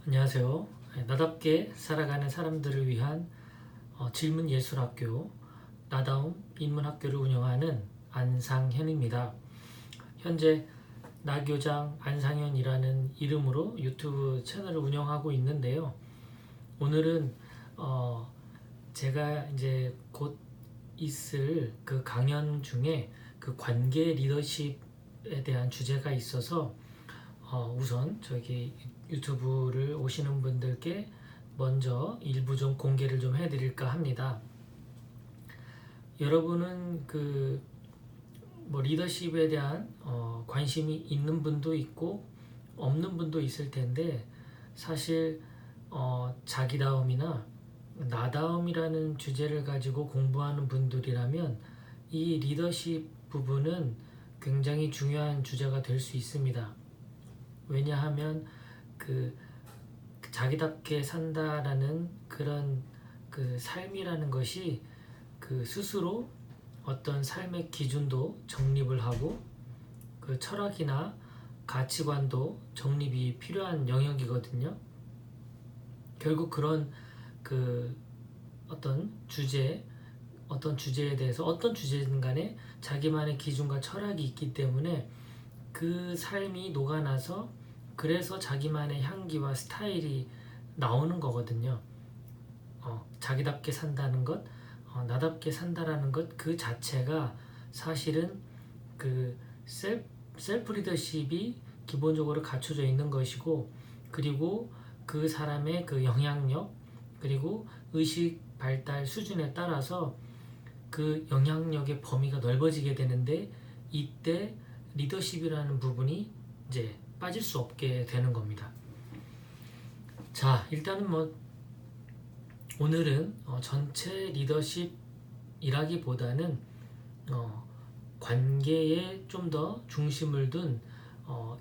안녕하세요. 나답게 살아가는 사람들을 위한 질문예술학교 나다움 인문학교를 운영하는 안상현입니다. 현재 나교장 안상현이라는 이름으로 유튜브 채널을 운영하고 있는데요. 오늘은 제가 이제 곧 있을 그 강연 중에 그 관계 리더십에 대한 주제가 있어서 우선 저기 유튜브를 오시는 분들께 먼저 일부 좀 공개를 좀 해드릴까 합니다. 여러분은 그 뭐 리더십에 대한 관심이 있는 분도 있고 없는 분도 있을 텐데 사실 자기다움이나 나다움이라는 주제를 가지고 공부하는 분들이라면 이 리더십 부분은 굉장히 중요한 주제가 될 수 있습니다. 왜냐하면 그 자기답게 산다라는 그런 그 삶이라는 것이 그 스스로 어떤 삶의 기준도 정립을 하고 그 철학이나 가치관도 정립이 필요한 영역이거든요. 결국 그런 그 어떤 주제에 대해서 어떤 주제든 간에 자기만의 기준과 철학이 있기 때문에 그 삶이 녹아나서 그래서 자기만의 향기와 스타일이 나오는 거거든요. 자기답게 산다는 것, 나답게 산다라는 것 그 자체가 사실은 그 셀프 리더십이 기본적으로 갖춰져 있는 것이고, 그리고 그 사람의 그 영향력 그리고 의식 발달 수준에 따라서 그 영향력의 범위가 넓어지게 되는데, 이때 리더십이라는 부분이 이제 빠질 수 없게 되는 겁니다. 자, 일단은 뭐 오늘은 전체 리더십이라기보다는 관계에 좀 더 중심을 둔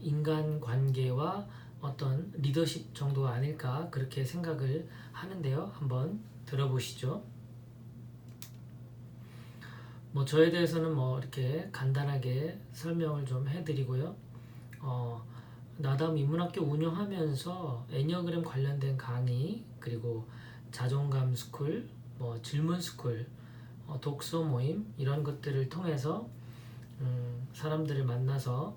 인간 관계와 어떤 리더십 정도가 아닐까 그렇게 생각을 하는데요. 한번 들어보시죠. 뭐 저에 대해서는 뭐 이렇게 간단하게 설명을 좀 해드리고요. 나담 인문학교 운영하면서 애니어그램 관련된 강의, 그리고 자존감 스쿨, 뭐 질문 스쿨, 독서 모임 이런 것들을 통해서 사람들을 만나서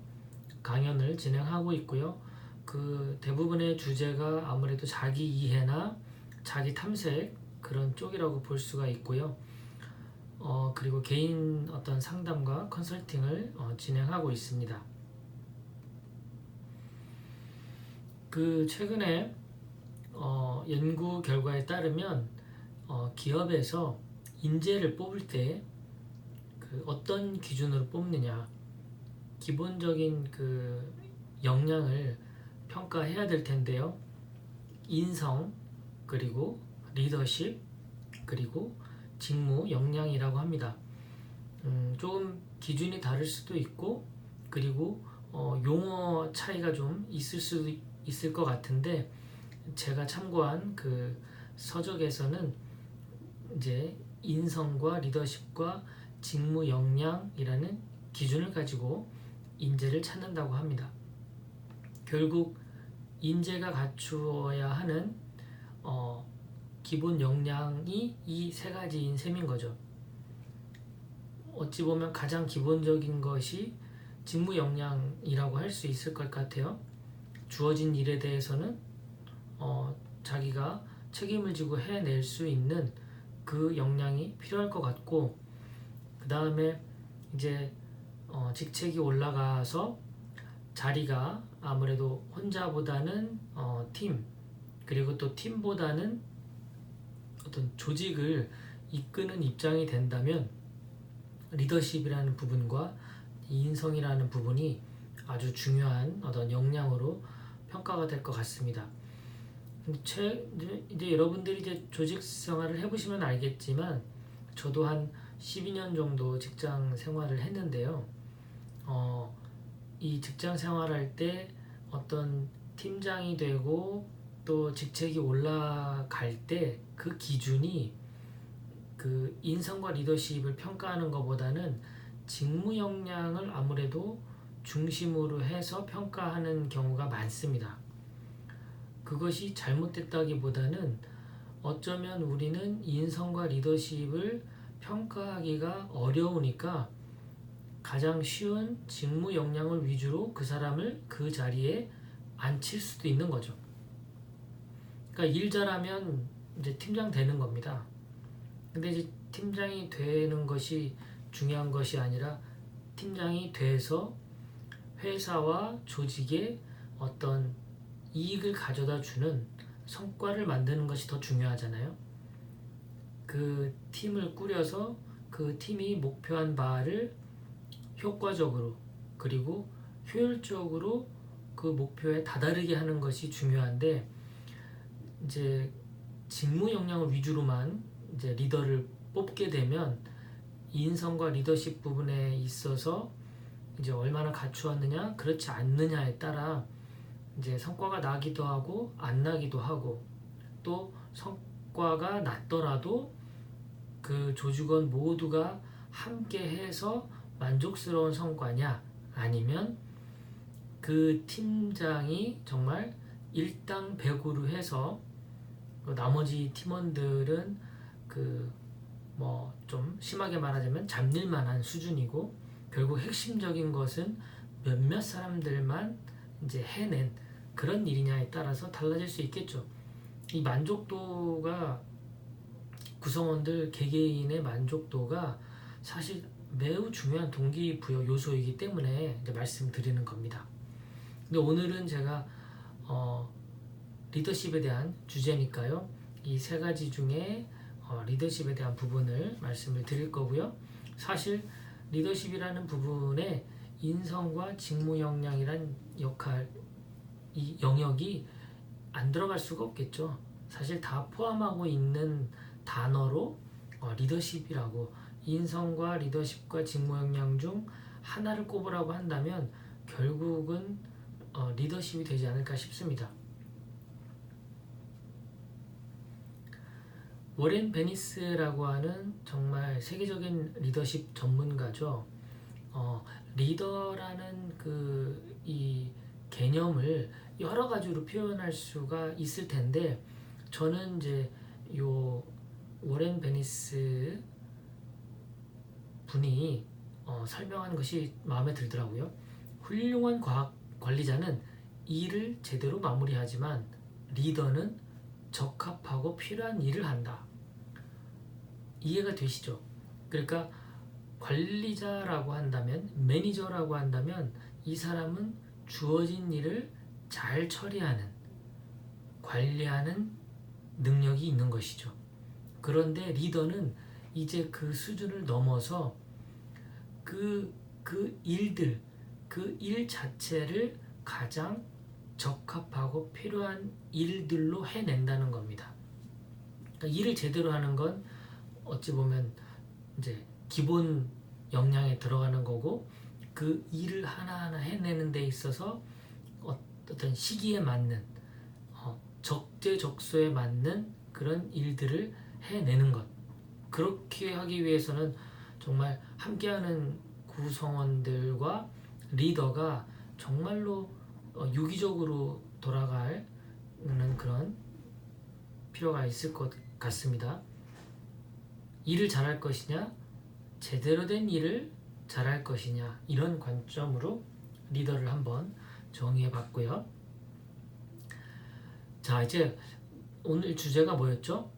강연을 진행하고 있고요. 그 대부분의 주제가 아무래도 자기 이해나 자기 탐색 그런 쪽이라고 볼 수가 있고요. 그리고 개인 어떤 상담과 컨설팅을 진행하고 있습니다. 그 최근에 연구 결과에 따르면 기업에서 인재를 뽑을 때 그 어떤 기준으로 뽑느냐, 기본적인 그 역량을 평가해야 될 텐데요. 인성, 그리고 리더십, 그리고 직무 역량이라고 합니다. 조금 기준이 다를 수도 있고, 그리고 용어 차이가 좀 있을 수도 있을 것 같은데, 제가 참고한 그 서적에서는 이제 인성과 리더십과 직무 역량이라는 기준을 가지고 인재를 찾는다고 합니다. 결국 인재가 갖추어야 하는 기본 역량이 이 세 가지인 셈인 거죠. 어찌 보면 가장 기본적인 것이 직무 역량이라고 할 수 있을 것 같아요. 주어진 일에 대해서는 자기가 책임을 지고 해낼 수 있는 그 역량이 필요할 것 같고, 그 다음에 이제 직책이 올라가서 자리가 아무래도 혼자보다는 팀, 그리고 또 팀보다는 어떤 조직을 이끄는 입장이 된다면 리더십이라는 부분과 인성이라는 부분이 아주 중요한 어떤 역량으로 평가가 될 것 같습니다. 이제 여러분들이 이제 조직 생활을 해보시면 알겠지만, 저도 한 12년 정도 직장 생활을 했는데요. 이 직장 생활할 때 어떤 팀장이 되고 또 직책이 올라갈 때 그 기준이 그 인성과 리더십을 평가하는 것보다는 직무 역량을 아무래도 중심으로 해서 평가하는 경우가 많습니다. 그것이 잘못됐다기보다는 어쩌면 우리는 인성과 리더십을 평가하기가 어려우니까 가장 쉬운 직무 역량을 위주로 그 사람을 그 자리에 앉힐 수도 있는 거죠. 그러니까 일 잘하면 이제 팀장 되는 겁니다. 근데 이제 팀장이 되는 것이 중요한 것이 아니라 팀장이 돼서 회사와 조직에 어떤 이익을 가져다 주는 성과를 만드는 것이 더 중요하잖아요. 그 팀을 꾸려서 그 팀이 목표한 바를 효과적으로 그리고 효율적으로 그 목표에 다다르게 하는 것이 중요한데, 이제 직무 역량을 위주로만 이제 리더를 뽑게 되면 인성과 리더십 부분에 있어서 이제 얼마나 갖추었느냐 그렇지 않느냐에 따라 이제 성과가 나기도 하고 안 나기도 하고, 또 성과가 났더라도 그 조직원 모두가 함께 해서 만족스러운 성과냐, 아니면 그 팀장이 정말 일당백으로 해서 나머지 팀원들은 그 뭐 좀 심하게 말하자면 잡일만한 수준이고, 결국 핵심적인 것은 몇몇 사람들만 이제 해낸 그런 일이냐에 따라서 달라질 수 있겠죠. 이 만족도가, 구성원들 개개인의 만족도가 사실 매우 중요한 동기부여 요소이기 때문에 이제 말씀드리는 겁니다. 근데 오늘은 제가 리더십에 대한 주제니까요, 이 세 가지 중에 리더십에 대한 부분을 말씀을 드릴 거고요. 사실 리더십이라는 부분에 인성과 직무 역량이란 역할, 이 영역이 안 들어갈 수가 없겠죠. 사실 다 포함하고 있는 단어로 리더십이라고, 인성과 리더십과 직무 역량 중 하나를 꼽으라고 한다면 결국은 리더십이 되지 않을까 싶습니다. 워렌 베니스라고 하는 정말 세계적인 리더십 전문가죠. 리더라는 이 개념을 여러 가지로 표현할 수가 있을 텐데, 저는 이제 요 워렌 베니스 분이 설명하는 것이 마음에 들더라고요. 훌륭한 과학 관리자는 일을 제대로 마무리하지만 리더는 적합하고 필요한 일을 한다. 이해가 되시죠? 그러니까 관리자라고 한다면, 매니저라고 한다면 이 사람은 주어진 일을 잘 처리하는, 관리하는 능력이 있는 것이죠. 그런데 리더는 이제 그 수준을 넘어서 그 일들, 그 일 자체를 가장 적합하고 필요한 일들로 해낸다는 겁니다. 그러니까 일을 제대로 하는 건 어찌 보면 이제 기본 역량에 들어가는 거고, 그 일을 하나하나 해내는 데 있어서 어떤 시기에 맞는, 적재적소에 맞는 그런 일들을 해내는 것. 그렇게 하기 위해서는 정말 함께하는 구성원들과 리더가 정말로 유기적으로 돌아가는 그런 필요가 있을 것 같습니다. 일을 잘할 것이냐, 제대로 된 일을 잘할 것이냐, 이런 관점으로 리더를 한번 정의해 봤고요. 자, 이제 오늘 주제가 뭐였죠?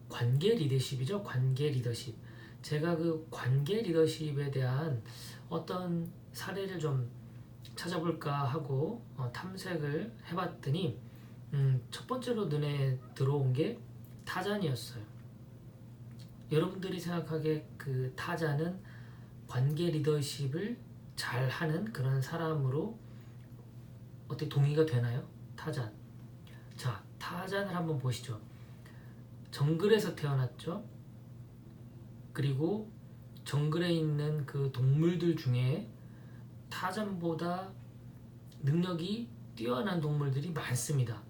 관계 리더십이죠. 관계 리더십. 제가 그 관계 리더십에 대한 어떤 사례를 좀 찾아볼까 하고 탐색을 해봤더니 첫 번째로 눈에 들어온 게 타잔이었어요. 여러분들이 생각하기에 그 타잔은 관계 리더십을 잘하는 그런 사람으로 어떻게 동의가 되나요? 타잔. 자, 타잔을 한번 보시죠. 정글에서 태어났죠. 그리고 정글에 있는 그 동물들 중에 타잔보다 능력이 뛰어난 동물들이 많습니다.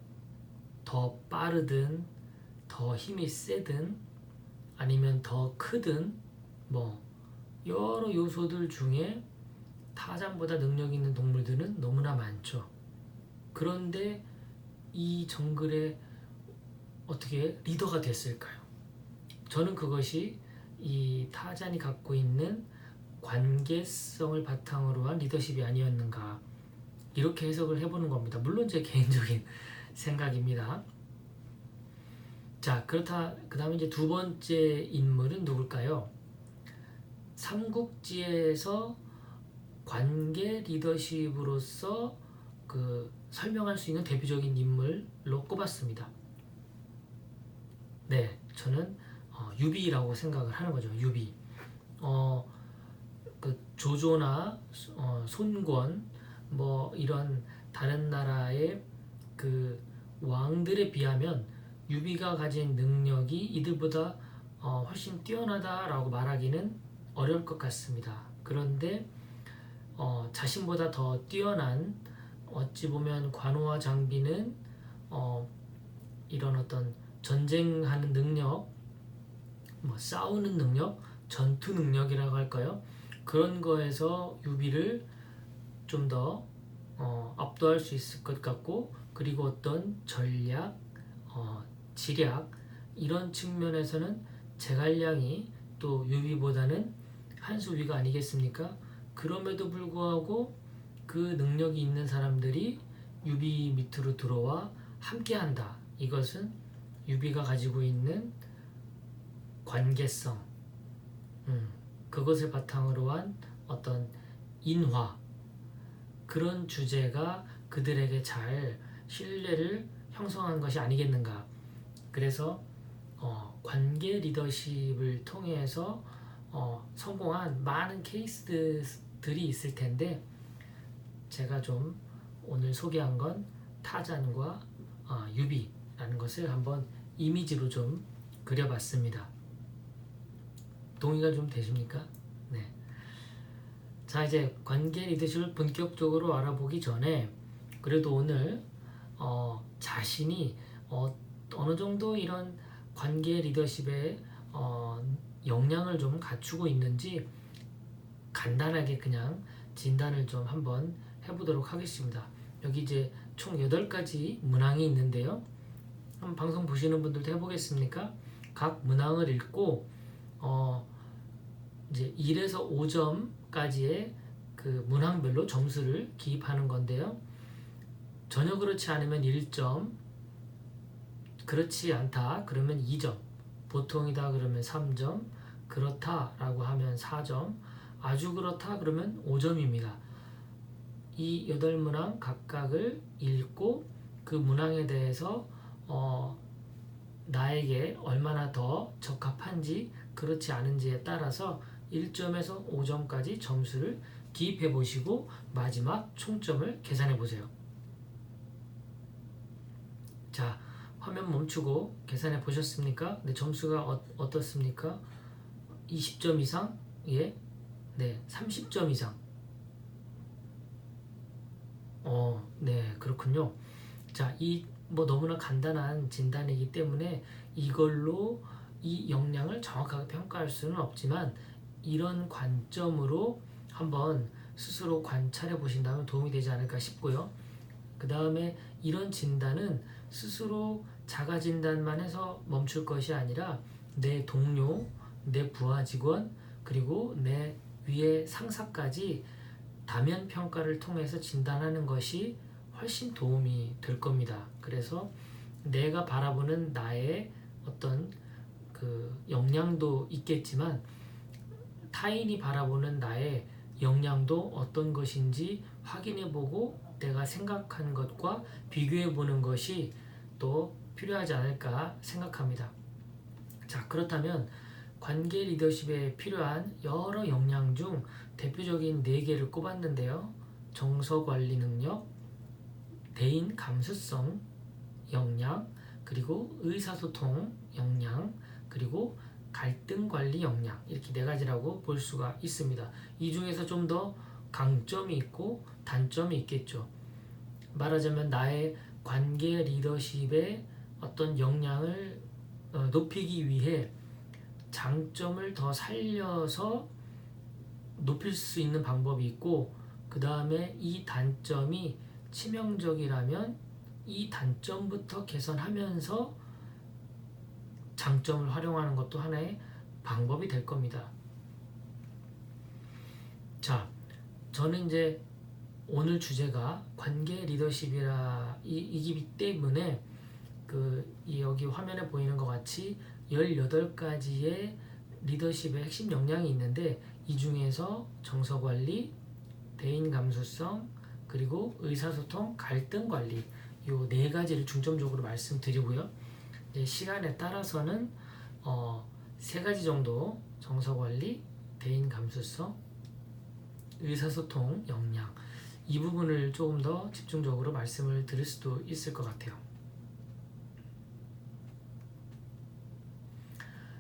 더 빠르든, 더 힘이 세든, 아니면 더 크든, 뭐 여러 요소들 중에 타잔보다 능력 있는 동물들은 너무나 많죠. 그런데 이 정글의 어떻게 리더가 됐을까요? 저는 그것이 이 타잔이 갖고 있는 관계성을 바탕으로 한 리더십이 아니었는가, 이렇게 해석을 해보는 겁니다. 물론 제 개인적인 생각입니다. 자, 그렇다. 그 다음에 이제 두 번째 인물은 누굴까요? 삼국지에서 관계 리더십으로서 설명할 수 있는 대표적인 인물로 꼽았습니다. 네, 저는 유비라고 생각을 하는 거죠. 유비. 조조나 손권, 뭐 이런 다른 나라의 왕들에 비하면 유비가 가진 능력이 이들보다 훨씬 뛰어나다라고 말하기는 어려울 것 같습니다. 그런데 자신보다 더 뛰어난, 어찌 보면 관우와 장비는 이런 어떤 전쟁하는 능력, 뭐 싸우는 능력, 전투 능력이라고 할까요? 그런 거에서 유비를 좀 더 압도할 수 있을 것 같고, 그리고 어떤 전략, 지략, 이런 측면에서는 제갈량이 또 유비보다는 한 수 위가 아니겠습니까? 그럼에도 불구하고 그 능력이 있는 사람들이 유비 밑으로 들어와 함께한다. 이것은 유비가 가지고 있는 관계성, 그것을 바탕으로 한 어떤 인화, 그런 주제가 그들에게 잘 신뢰를 형성한 것이 아니겠는가. 그래서 관계 리더십을 통해서 성공한 많은 케이스들이 있을 텐데, 제가 좀 오늘 소개한 건 타잔과 유비라는 것을 한번 이미지로 좀 그려봤습니다. 동의가 좀 되십니까? 네. 자, 이제 관계 리더십을 본격적으로 알아보기 전에 그래도 오늘 자신이 어느 정도 이런 관계 리더십의 역량을 좀 갖추고 있는지 간단하게 그냥 진단을 좀 한번 해보도록 하겠습니다. 여기 이제 총 8가지 문항이 있는데요. 한번 방송 보시는 분들도 해보겠습니까? 각 문항을 읽고 이제 1에서 5점까지의 그 문항별로 점수를 기입하는 건데요. 전혀 그렇지 않으면 1점, 그렇지 않다 그러면 2점, 보통이다 그러면 3점, 그렇다라고 하면 4점, 아주 그렇다 그러면 5점입니다. 이 8문항 각각을 읽고 그 문항에 대해서 나에게 얼마나 더 적합한지 그렇지 않은지에 따라서 1점에서 5점까지 점수를 기입해 보시고 마지막 총점을 계산해 보세요. 자, 화면 멈추고 계산해 보셨습니까? 네, 점수가 어떻습니까? 20점 이상? 예? 네, 30점 이상. 네, 그렇군요. 자, 뭐 너무나 간단한 진단이기 때문에 이걸로 이 역량을 정확하게 평가할 수는 없지만, 이런 관점으로 한번 스스로 관찰해 보신다면 도움이 되지 않을까 싶고요. 그 다음에 이런 진단은 스스로 자가 진단만 해서 멈출 것이 아니라 내 동료, 내 부하 직원, 그리고 내 위의 상사까지 다면 평가를 통해서 진단하는 것이 훨씬 도움이 될 겁니다. 그래서 내가 바라보는 나의 어떤 역량도 있겠지만, 타인이 바라보는 나의 역량도 어떤 것인지 확인해보고 내가 생각한 것과 비교해보는 것이 또 필요하지 않을까 생각합니다. 자, 그렇다면 관계 리더십에 필요한 여러 역량 중 대표적인 4개를 꼽았는데요. 정서관리 능력, 대인 감수성 역량, 그리고 의사소통 역량, 그리고 갈등 관리 역량, 이렇게 4가지라고 볼 수가 있습니다. 이 중에서 좀 더 강점이 있고 단점이 있겠죠. 말하자면 나의 관계 리더십의 어떤 역량을 높이기 위해 장점을 더 살려서 높일 수 있는 방법이 있고, 그 다음에 이 단점이 치명적이라면 이 단점부터 개선하면서 장점을 활용하는 것도 하나의 방법이 될 겁니다. 자, 저는 이제 오늘 주제가 관계 리더십이기 때문에 여기 화면에 보이는 것 같이 18가지의 리더십의 핵심 역량이 있는데, 이 중에서 정서관리, 대인 감수성, 그리고 의사소통, 갈등 관리, 이 4가지를 중점적으로 말씀드리고요. 시간에 따라서는 3가지 정도, 정서관리, 대인 감수성, 의사소통 역량, 이 부분을 조금 더 집중적으로 말씀을 드릴 수도 있을 것 같아요.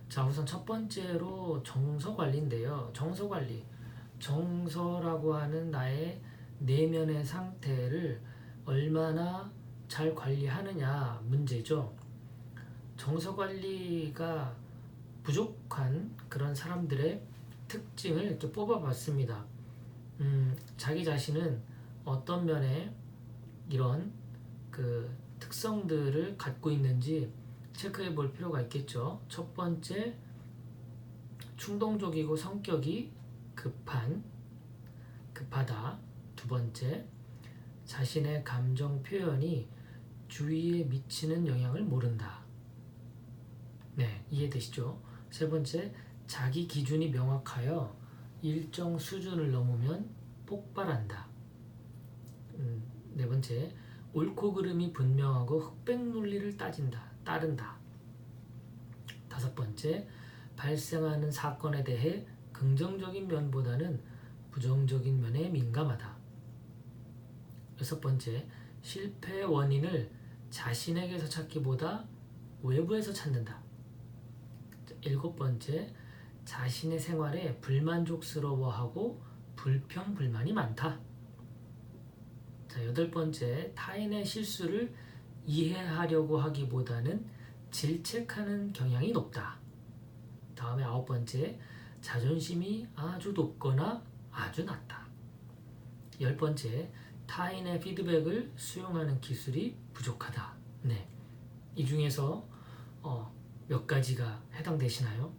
자, 우선 첫 번째로 정서관리인데요. 정서라고 하는 나의 내면의 상태를 얼마나 잘 관리하느냐 문제죠. 정서관리가 부족한 그런 사람들의 특징을 이렇게 뽑아봤습니다. 자기 자신은 어떤 면에 이런 특성들을 갖고 있는지 체크해 볼 필요가 있겠죠. 첫 번째, 충동적이고 성격이 급하다. 두 번째, 자신의 감정 표현이 주위에 미치는 영향을 모른다. 네, 이해되시죠? 세 번째, 자기 기준이 명확하여 일정 수준을 넘으면 폭발한다. 네 번째, 옳고 그름이 분명하고 흑백 논리를 따른다. 다섯 번째, 발생하는 사건에 대해 긍정적인 면보다는 부정적인 면에 민감하다. 여섯 번째, 실패의 원인을 자신에게서 찾기보다 외부에서 찾는다. 일곱 번째, 자신의 생활에 불만족스러워하고 불평불만이 많다. 자, 여덟 번째, 타인의 실수를 이해하려고 하기보다는 질책하는 경향이 높다. 다음에 아홉 번째, 자존심이 아주 높거나 아주 낮다. 열 번째, 타인의 피드백을 수용하는 기술이 부족하다. 네, 이 중에서 몇 가지가 해당되시나요?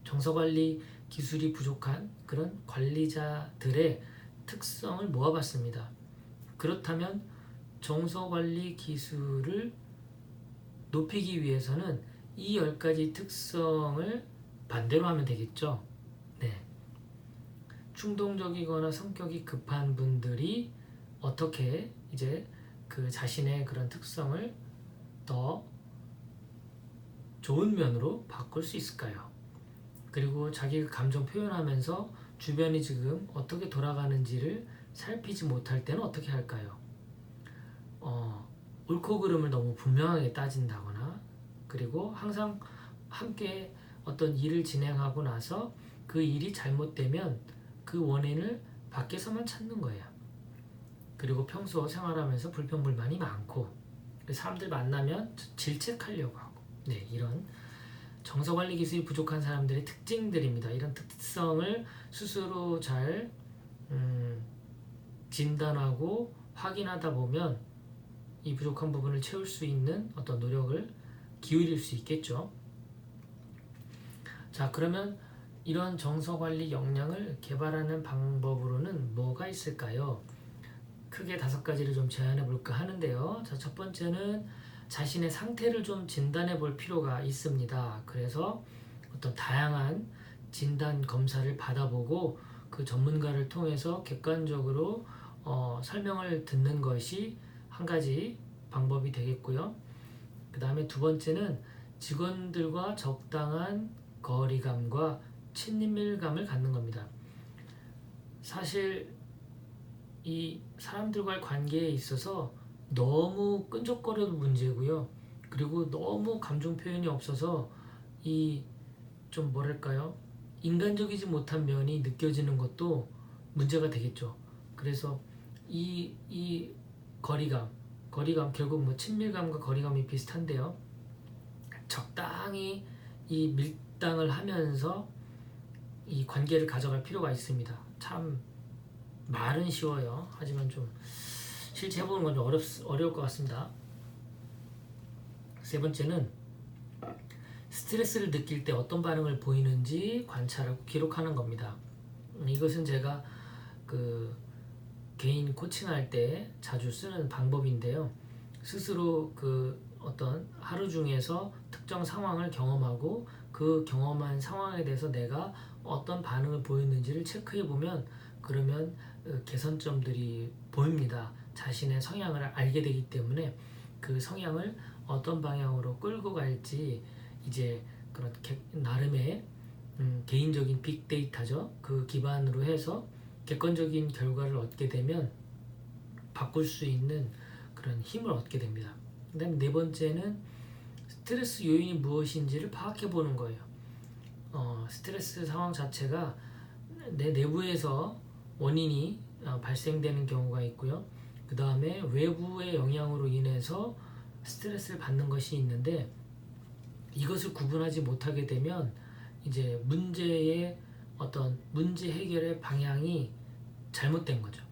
정서관리 기술이 부족한 그런 관리자들의 특성을 모아봤습니다. 그렇다면 정서관리 기술을 높이기 위해서는 이 10가지 특성을 반대로 하면 되겠죠. 네. 충동적이거나 성격이 급한 분들이 어떻게 이제 자신의 그런 특성을 더 좋은 면으로 바꿀 수 있을까요? 그리고 자기가 감정 표현하면서 주변이 지금 어떻게 돌아가는지를 살피지 못할 때는 어떻게 할까요? 옳고 그름을 너무 분명하게 따진다거나, 그리고 항상 함께 어떤 일을 진행하고 나서 그 일이 잘못되면 그 원인을 밖에서만 찾는 거예요. 그리고 평소 생활하면서 불평불만이 많고, 사람들 만나면 질책하려고 하고, 네, 이런 정서관리 기술이 부족한 사람들의 특징들입니다. 이런 특성을 스스로 잘 진단하고 확인하다 보면 이 부족한 부분을 채울 수 있는 어떤 노력을 기울일 수 있겠죠. 자, 그러면 이런 정서관리 역량을 개발하는 방법으로는 뭐가 있을까요? 크게 5가지를 좀 제안해 볼까 하는데요. 자, 첫 번째는 자신의 상태를 좀 진단해 볼 필요가 있습니다. 그래서 어떤 다양한 진단 검사를 받아보고 그 전문가를 통해서 객관적으로 설명을 듣는 것이 한 가지 방법이 되겠고요. 그 다음에 두 번째는 직원들과 적당한 거리감과 친밀감을 갖는 겁니다. 사실 이 사람들과의 관계에 있어서 너무 끈적거려도 문제고요. 그리고 너무 감정 표현이 없어서 좀 뭐랄까요? 인간적이지 못한 면이 느껴지는 것도 문제가 되겠죠. 그래서 이 거리감 결국 뭐 친밀감과 거리감이 비슷한데요. 적당히 이 밀당을 하면서 이 관계를 가져갈 필요가 있습니다. 참 말은 쉬워요. 하지만 좀 실제 해보는 건 좀 어려울 것 같습니다. 세 번째는 스트레스를 느낄 때 어떤 반응을 보이는지 관찰하고 기록하는 겁니다. 이것은 제가 그 개인 코칭할 때 자주 쓰는 방법인데요. 스스로 그 어떤 하루 중에서 특정 상황을 경험하고 그 경험한 상황에 대해서 내가 어떤 반응을 보였는지를 체크해 보면 그러면 개선점들이 보입니다. 자신의 성향을 알게 되기 때문에 그 성향을 어떤 방향으로 끌고 갈지 이제 그런 나름의 개인적인 빅데이터죠. 그 기반으로 해서 객관적인 결과를 얻게 되면 바꿀 수 있는 그런 힘을 얻게 됩니다. 그 다음에 네 번째는 스트레스 요인이 무엇인지를 파악해 보는 거예요. 스트레스 상황 자체가 내 내부에서 원인이 발생되는 경우가 있고요. 그 다음에 외부의 영향으로 인해서 스트레스를 받는 것이 있는데 이것을 구분하지 못하게 되면 이제 문제의 어떤 문제 해결의 방향이 잘못된 거죠.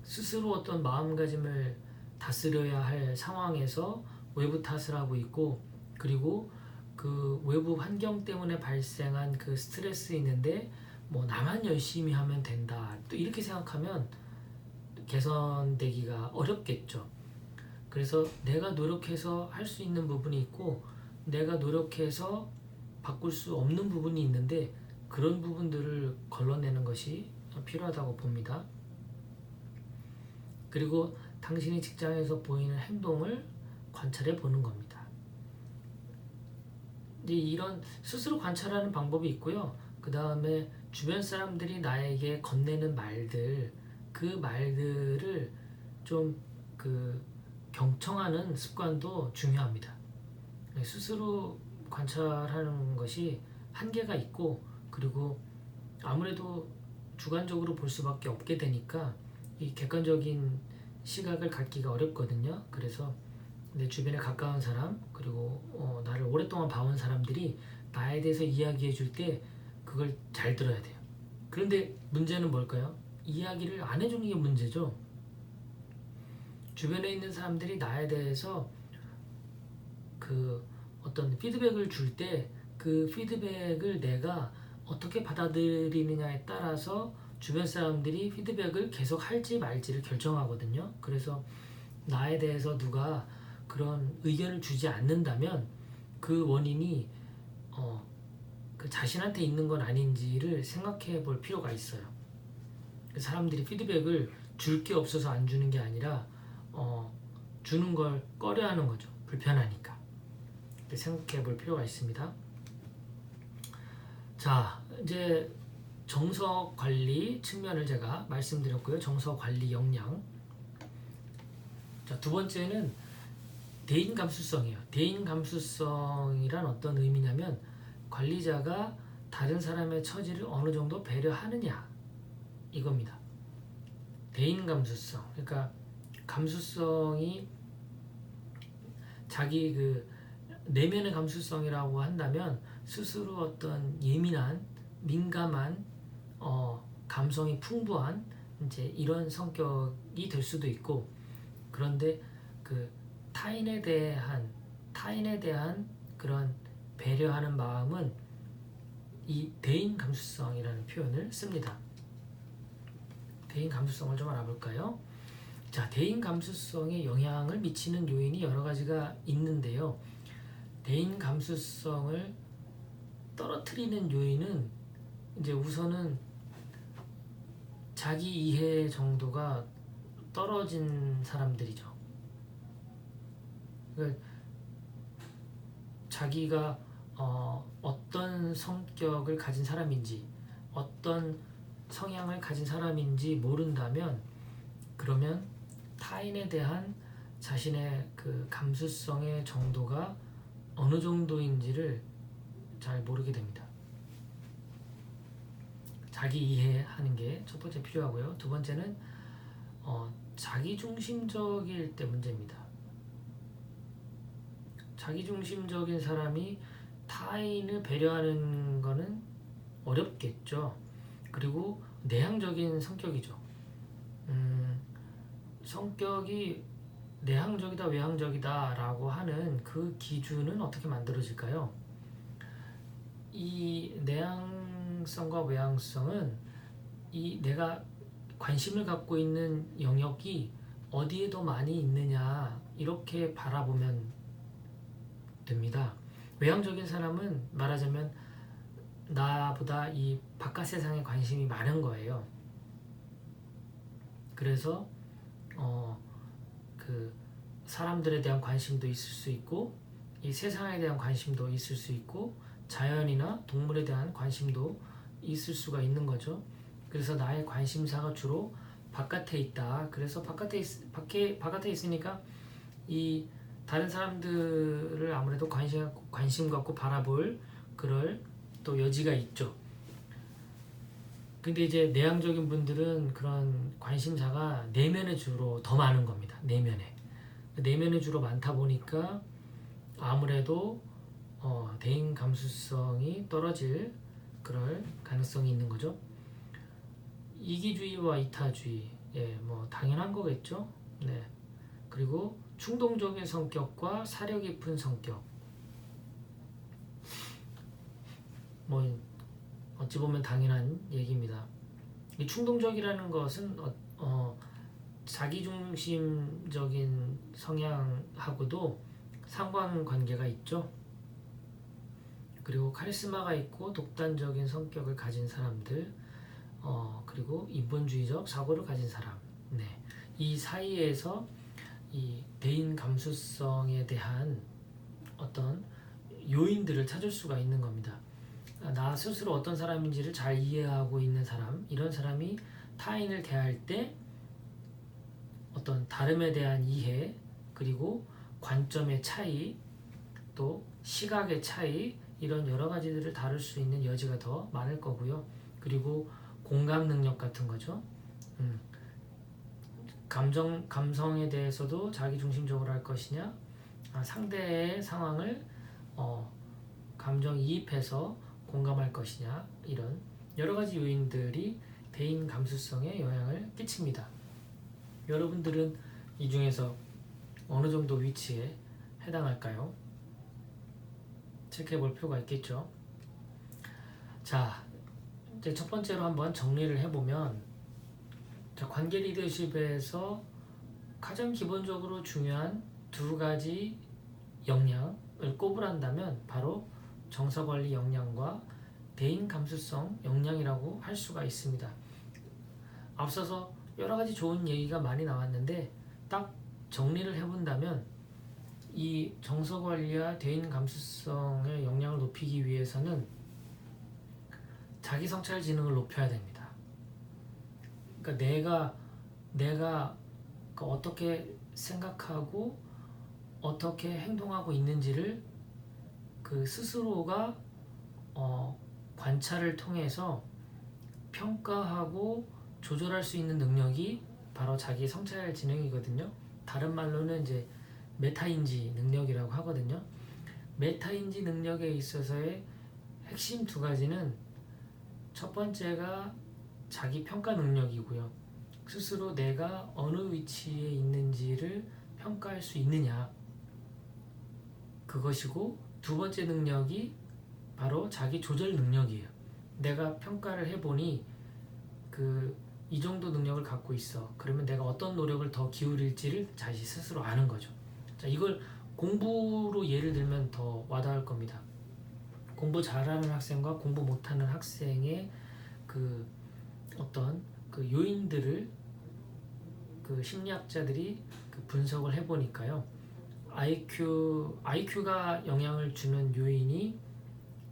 스스로 어떤 마음가짐을 다스려야 할 상황에서 외부 탓을 하고 있고 그리고 그 외부 환경 때문에 발생한 그 스트레스 있는데 뭐 나만 열심히 하면 된다 또 이렇게 생각하면 개선되기가 어렵겠죠. 그래서 내가 노력해서 할 수 있는 부분이 있고 내가 노력해서 바꿀 수 없는 부분이 있는데 그런 부분들을 걸러내는 것이 필요하다고 봅니다. 그리고 당신이 직장에서 보이는 행동을 관찰해 보는 겁니다. 이제 이런 스스로 관찰하는 방법이 있고요. 그 다음에 주변 사람들이 나에게 건네는 말들, 그 말들을 좀 경청하는 습관도 중요합니다. 스스로 관찰하는 것이 한계가 있고 그리고 아무래도 주관적으로 볼 수밖에 없게 되니까 이 객관적인 시각을 갖기가 어렵거든요. 그래서 내 주변에 가까운 사람 그리고 나를 오랫동안 봐온 사람들이 나에 대해서 이야기해 줄 때 그걸 잘 들어야 돼요. 그런데 문제는 뭘까요? 이야기를 안 해주는 게 문제죠. 주변에 있는 사람들이 나에 대해서 그 어떤 피드백을 줄 때 그 피드백을 내가 어떻게 받아들이느냐에 따라서 주변 사람들이 피드백을 계속 할지 말지를 결정하거든요. 그래서 나에 대해서 누가 그런 의견을 주지 않는다면 그 원인이 그 자신한테 있는 건 아닌지를 생각해 볼 필요가 있어요. 사람들이 피드백을 줄 게 없어서 안 주는 게 아니라 주는 걸 꺼려하는 거죠. 불편하니까. 생각해 볼 필요가 있습니다. 자, 이제 정서 관리 측면을 제가 말씀드렸고요. 정서 관리 역량. 자, 두 번째는 대인 감수성이에요. 대인 감수성이란 어떤 의미냐면 관리자가 다른 사람의 처지를 어느 정도 배려하느냐 이겁니다. 대인 감수성. 그러니까 감수성이 자기 그 내면의 감수성이라고 한다면 스스로 어떤 예민한, 민감한, 감성이 풍부한 이제 이런 성격이 될 수도 있고 그런데 그 타인에 대한 그런 배려하는 마음은 이 대인 감수성이라는 표현을 씁니다. 대인 감수성을 좀 알아볼까요? 자, 대인 감수성에 영향을 미치는 요인이 여러 가지가 있는데요. 대인 감수성을 떨어뜨리는 요인은 이제 우선은 자기 이해 정도가 떨어진 사람들이죠. 그러니까 자기가 어떤 성격을 가진 사람인지 어떤 성향을 가진 사람인지 모른다면 그러면 타인에 대한 자신의 그 감수성의 정도가 어느 정도인지를 잘 모르게 됩니다. 자기 이해하는 게 첫 번째 필요하고요. 두 번째는 자기중심적일 때 문제입니다. 자기중심적인 사람이 타인을 배려하는 거는 어렵겠죠. 그리고 내향적인 성격이죠. 성격이 내향적이다 외향적이다 라고 하는 그 기준은 어떻게 만들어질까요? 이 내향성과 외향성은 이 내가 관심을 갖고 있는 영역이 어디에 더 많이 있느냐 이렇게 바라보면 됩니다. 외향적인 사람은 말하자면 나보다 이 바깥 세상에 관심이 많은 거예요. 그래서 그 사람들에 대한 관심도 있을 수 있고 이 세상에 대한 관심도 있을 수 있고 자연이나 동물에 대한 관심도 있을 수가 있는 거죠. 그래서 나의 관심사가 주로 바깥에 있다. 그래서 바깥에 있으니까 이 다른 사람들을 아무래도 관심 갖고 바라볼 그럴 또 여지가 있죠. 근데 이제 내향적인 분들은 그런 관심사가 내면에 주로 더 많은 겁니다. 내면에 주로 많다 보니까 아무래도 대인 감수성이 떨어질 그럴 가능성이 있는 거죠. 이기주의와 이타주의, 뭐 당연한 거겠죠. 네. 그리고 충동적인 성격과 사려 깊은 성격. 뭐 어찌 보면 당연한 얘기입니다. 이 충동적이라는 것은 자기중심적인 성향하고도 상관관계가 있죠. 그리고 카리스마가 있고 독단적인 성격을 가진 사람들, 그리고 인본주의적 사고를 가진 사람, 네. 이 사이에서 이 대인 감수성에 대한 어떤 요인들을 찾을 수가 있는 겁니다. 나 스스로 어떤 사람인지를 잘 이해하고 있는 사람, 이런 사람이 타인을 대할 때 어떤 다름에 대한 이해, 그리고 관점의 차이, 또 시각의 차이, 이런 여러 가지들을 다룰 수 있는 여지가 더 많을 거고요. 그리고 공감 능력 같은 거죠. 감성에 대해서도 자기중심적으로 할 것이냐, 상대의 상황을 감정이입해서 공감할 것이냐, 이런 여러 가지 요인들이 대인 감수성에 영향을 끼칩니다. 여러분들은 이 중에서 어느 정도 위치에 해당할까요? 체크해 볼 필요가 있겠죠. 자, 이제 첫 번째로 한번 정리를 해보면, 자, 관계 리더십에서 가장 기본적으로 중요한 두 가지 역량을 꼽으란다면 바로 정서관리 역량과 대인 감수성 역량이라고 할 수가 있습니다. 앞서서 여러 가지 좋은 얘기가 많이 나왔는데 딱 정리를 해본다면 이 정서관리와 대인 감수성의 역량을 높이기 위해서는 자기 성찰 지능을 높여야 됩니다. 그러니까 내가 어떻게 생각하고 어떻게 행동하고 있는지를 그 스스로가 관찰을 통해서 평가하고 조절할 수 있는 능력이 바로 자기 성찰 지능이거든요. 다른 말로는 이제 메타인지 능력이라고 하거든요. 메타인지 능력에 있어서의 핵심 두 가지는 첫 번째가 자기 평가 능력이고요. 스스로 내가 어느 위치에 있는지를 평가할 수 있느냐, 그것이고, 두 번째 능력이 바로 자기 조절 능력이에요. 내가 평가를 해보니 이 정도 능력을 갖고 있어. 그러면 내가 어떤 노력을 더 기울일지를 자기 스스로 아는 거죠. 자, 이걸 공부로 예를 들면 더 와닿을 겁니다. 공부 잘하는 학생과 공부 못하는 학생의 어떤 요인들을 심리학자들이 분석을 해보니까요. IQ가 영향을 주는 요인이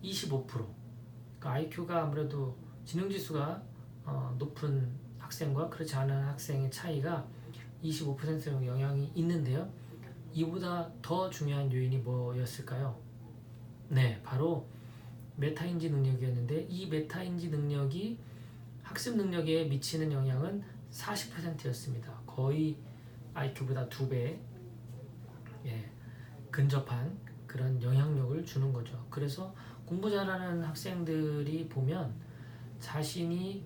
25%. 그러니까 IQ가 아무래도 지능지수가 높은 학생과 그렇지 않은 학생의 차이가 25% 영향이 있는데요. 이보다 더 중요한 요인이 뭐였을까요? 네, 바로 메타인지 능력이었는데, 이 메타인지 능력이 학습 능력에 미치는 영향은 40%였습니다. 거의 IQ보다 2배 근접한 그런 영향력을 주는 거죠. 그래서 공부 잘하는 학생들이 보면 자신이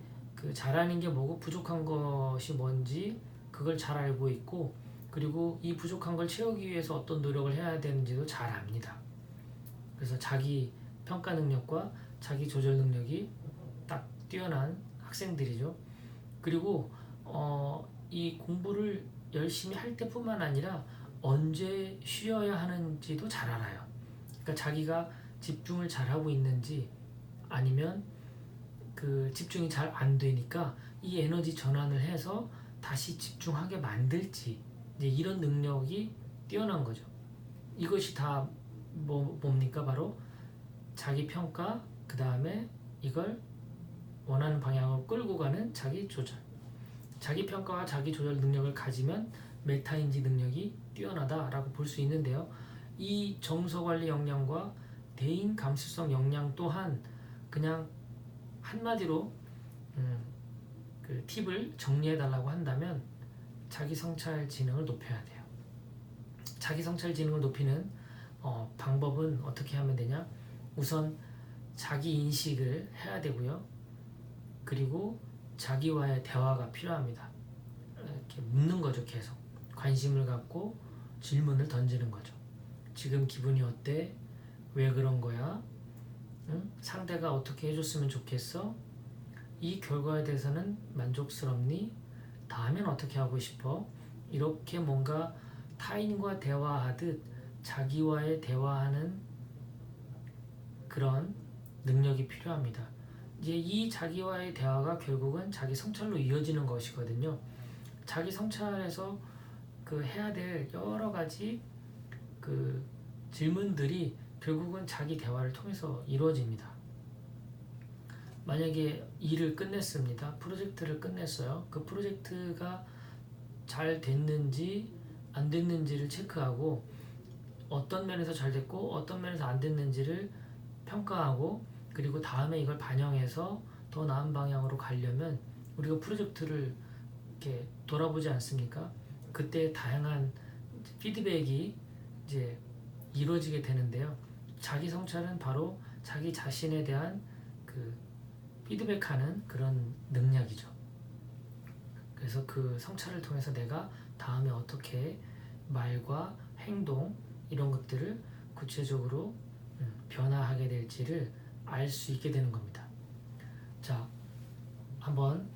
잘하는 게 뭐고 부족한 것이 뭔지 그걸 잘 알고 있고, 그리고 이 부족한 걸 채우기 위해서 어떤 노력을 해야 되는지도 잘 압니다. 그래서 자기 평가 능력과 자기 조절 능력이 딱 뛰어난 학생들이죠. 그리고 이 공부를 열심히 할 때뿐만 아니라 언제 쉬어야 하는지도 잘 알아요. 그러니까 자기가 집중을 잘하고 있는지, 아니면 그 집중이 잘 안 되니까 이 에너지 전환을 해서 다시 집중하게 만들지, 이제 이런 능력이 뛰어난 거죠. 이것이 다 뭡니까? 바로 자기 평가, 그 다음에 이걸 원하는 방향으로 끌고 가는 자기 조절. 자기 평가와 자기 조절 능력을 가지면 메타인지 능력이 뛰어나다라고 볼 수 있는데요. 이 정서관리 역량과 대인 감수성 역량 또한 그냥 한마디로 그 팁을 정리해 달라고 한다면 자기 성찰 지능을 높여야 돼요. 자기 성찰 지능을 높이는 방법은 어떻게 하면 되냐? 우선 자기 인식을 해야 되고요. 그리고 자기와의 대화가 필요합니다. 이렇게 묻는 거죠. 계속 관심을 갖고 질문을 던지는 거죠. 지금 기분이 어때? 왜 그런 거야? 응? 상대가 어떻게 해줬으면 좋겠어? 이 결과에 대해서는 만족스럽니? 다음엔 어떻게 하고 싶어? 이렇게 뭔가 타인과 대화하듯 자기와의 대화하는 그런 능력이 필요합니다. 이제 이 자기와의 대화가 결국은 자기 성찰로 이어지는 것이거든요. 자기 성찰에서 그 해야 될 여러 가지 그 질문들이 결국은 자기 대화를 통해서 이루어집니다. 만약에 일을 끝냈습니다. 프로젝트를 끝냈어요. 그 프로젝트가 잘 됐는지 안 됐는지를 체크하고, 어떤 면에서 잘 됐고 어떤 면에서 안 됐는지를 평가하고, 그리고 다음에 이걸 반영해서 더 나은 방향으로 가려면 우리가 프로젝트를 이렇게 돌아보지 않습니까? 그때 다양한 피드백이 이제 이루어지게 되는데요. 자기 성찰은 바로 자기 자신에 대한 그 피드백하는 그런 능력이죠. 그래서 그 성찰을 통해서 내가 다음에 어떻게 말과 행동 이런 것들을 구체적으로 변화하게 될지를 알 수 있게 되는 겁니다. 자, 한번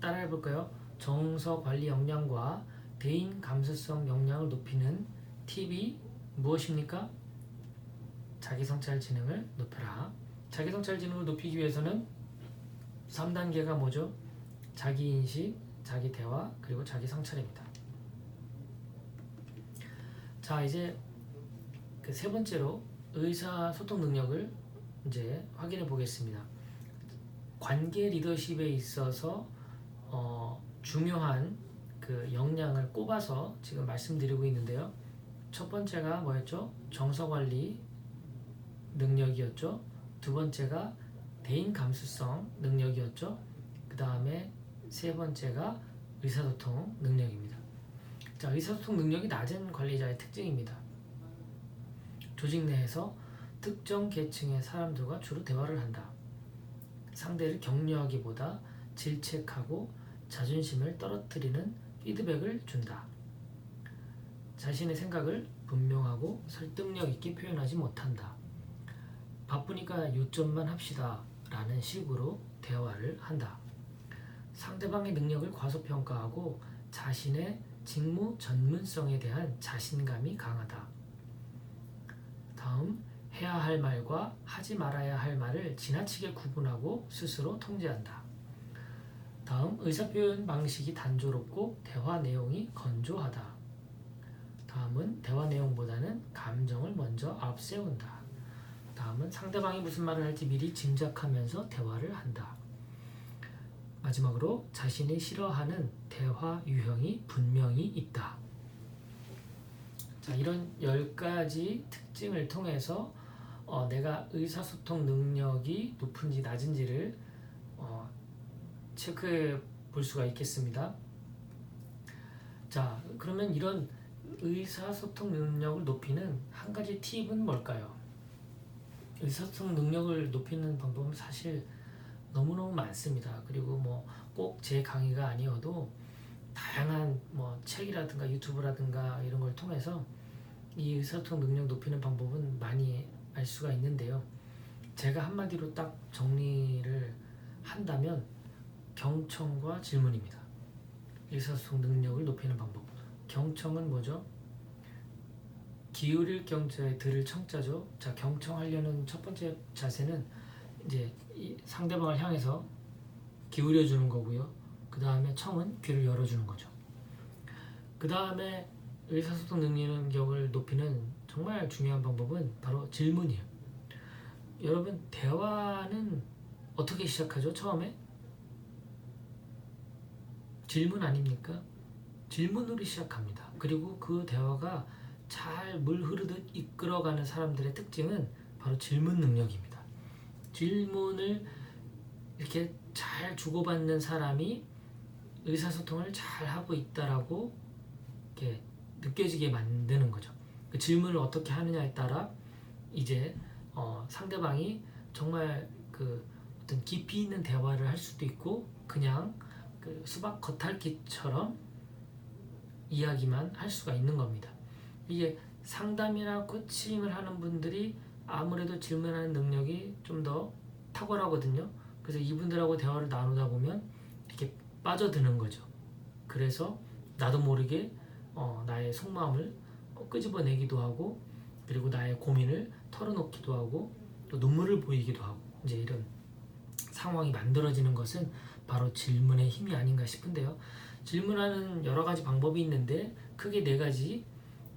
따라해 볼까요? 정서 관리 역량과 대인 감수성 역량을 높이는 팁이 무엇입니까? 자기 성찰 지능을 높여라. 자기 성찰 지능을 높이기 위해서는 3단계가 뭐죠? 자기 인식, 자기 대화, 그리고 자기 성찰입니다. 자, 이제 그 세 번째로 의사소통 능력을 이제 확인해 보겠습니다. 관계 리더십에 있어서 중요한 그 역량을 꼽아서 지금 말씀드리고 있는데요. 첫 번째가 뭐였죠? 정서관리 능력이었죠. 두 번째가 대인 감수성 능력이었죠. 그 다음에 세 번째가 의사소통 능력입니다. 자, 의사소통 능력이 낮은 관리자의 특징입니다. 조직 내에서 특정 계층의 사람들과 주로 대화를 한다. 상대를 격려하기보다 질책하고 자존심을 떨어뜨리는 피드백을 준다. 자신의 생각을 분명하고 설득력 있게 표현하지 못한다. 바쁘니까 요점만 합시다 라는 식으로 대화를 한다. 상대방의 능력을 과소평가하고 자신의 직무 전문성에 대한 자신감이 강하다. 다음, 해야 할 말과 하지 말아야 할 말을 지나치게 구분하고 스스로 통제한다. 다음, 의사표현 방식이 단조롭고 대화 내용이 건조하다. 다음은 대화 내용보다는 감정을 먼저 앞세운다. 다음은 상대방이 무슨 말을 할지 미리 짐작하면서 대화를 한다. 마지막으로 자신이 싫어하는 대화 유형이 분명히 있다. 자, 이런 10가지 특징을 통해서 내가 의사소통 능력이 높은지 낮은지를 체크해 볼 수가 있겠습니다. 자, 그러면 이런 의사소통 능력을 높이는 한 가지 팁은 뭘까요? 의사소통 능력을 높이는 방법은 사실 너무너무 많습니다. 그리고 뭐 꼭 제 강의가 아니어도 다양한 뭐 책이라든가 유튜브라든가 이런 걸 통해서 이 의사소통 능력 높이는 방법은 많이 알 수가 있는데요. 제가 한마디로 딱 정리를 한다면 경청과 질문입니다. 의사소통 능력을 높이는 방법. 경청은 뭐죠? 기울일 경자에 들을 청자죠. 자, 경청하려는 첫 번째 자세는 이제 이 상대방을 향해서 기울여 주는 거고요. 그 다음에 청은 귀를 열어주는 거죠. 그 다음에 의사소통 능력을 높이는 정말 중요한 방법은 바로 질문이에요. 여러분, 대화는 어떻게 시작하죠? 처음에 질문 아닙니까? 질문으로 시작합니다. 그리고 그 대화가 잘 물 흐르듯 이끌어가는 사람들의 특징은 바로 질문 능력입니다. 질문을 이렇게 잘 주고받는 사람이 의사소통을 잘 하고 있다라고 이렇게 느껴지게 만드는 거죠. 그 질문을 어떻게 하느냐에 따라 이제 상대방이 정말 그 어떤 깊이 있는 대화를 할 수도 있고 그냥 그 수박 겉핥기처럼 이야기만 할 수가 있는 겁니다. 이게 상담이나 코칭을 하는 분들이 아무래도 질문하는 능력이 좀 더 탁월하거든요. 그래서 이분들하고 대화를 나누다 보면 이렇게 빠져드는 거죠. 그래서 나도 모르게 나의 속마음을 끄집어내기도 하고, 그리고 나의 고민을 털어놓기도 하고, 또 눈물을 보이기도 하고, 이제 이런 상황이 만들어지는 것은 바로 질문의 힘이 아닌가 싶은데요. 질문하는 여러 가지 방법이 있는데 크게 네 가지,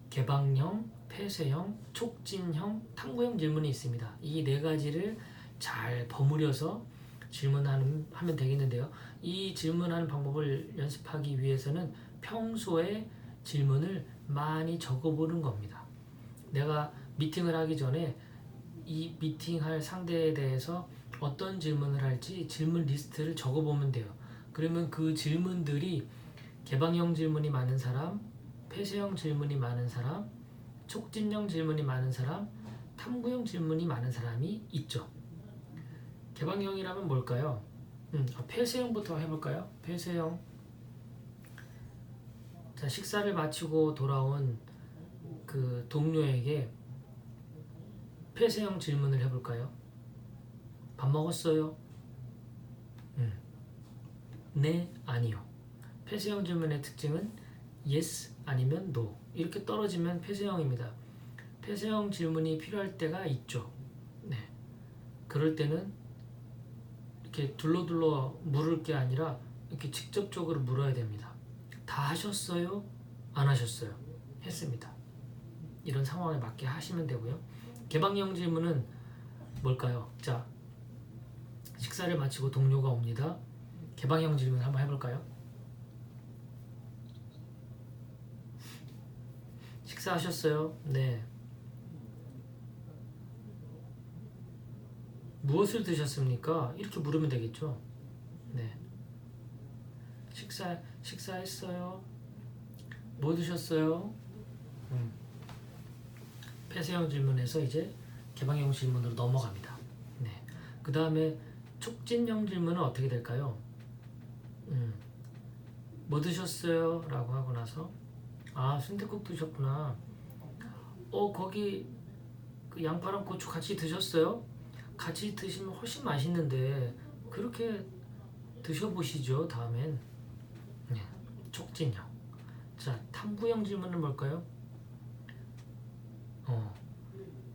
개방형, 폐쇄형, 촉진형, 탐구형 질문이 있습니다. 이 네 가지를 잘 버무려서 질문하면 되겠는데요. 이 질문하는 방법을 연습하기 위해서는 평소에 질문을 많이 적어보는 겁니다. 내가 미팅을 하기 전에 이 미팅할 상대에 대해서 어떤 질문을 할지 질문 리스트를 적어보면 돼요. 그러면 그 질문들이 개방형 질문이 많은 사람, 폐쇄형 질문이 많은 사람, 촉진형 질문이 많은 사람, 탐구형 질문이 많은 사람이 있죠. 개방형이라면 뭘까요? 폐쇄형부터 해볼까요? 폐쇄형. 자, 식사를 마치고 돌아온 그 동료에게 폐쇄형 질문을 해볼까요? 밥 먹었어요? 네, 아니요. 폐쇄형 질문의 특징은 yes 아니면 no 이렇게 떨어지면 폐쇄형입니다. 폐쇄형 질문이 필요할 때가 있죠. 네, 그럴 때는 이렇게 둘러둘러 물을 게 아니라 이렇게 직접적으로 물어야 됩니다. 다 하셨어요? 안 하셨어요? 했습니다. 이런 상황에 맞게 하시면 되고요. 개방형 질문은 뭘까요? 자, 식사를 마치고 동료가 옵니다. 개방형 질문 한번 해볼까요? 식사하셨어요? 네. 무엇을 드셨습니까? 이렇게 물으면 되겠죠. 네. 식사했어요? 뭐 드셨어요? 폐쇄형 질문에서 이제 개방형 질문으로 넘어갑니다. 네. 그 다음에 촉진형 질문은 어떻게 될까요? 뭐 드셨어요? 라고 하고 나서 순댓국 드셨구나. 거기 그 양파랑 고추 같이 드셨어요? 같이 드시면 훨씬 맛있는데 그렇게 드셔보시죠. 다음엔. 네, 촉진형. 자, 탐구형 질문은 뭘까요?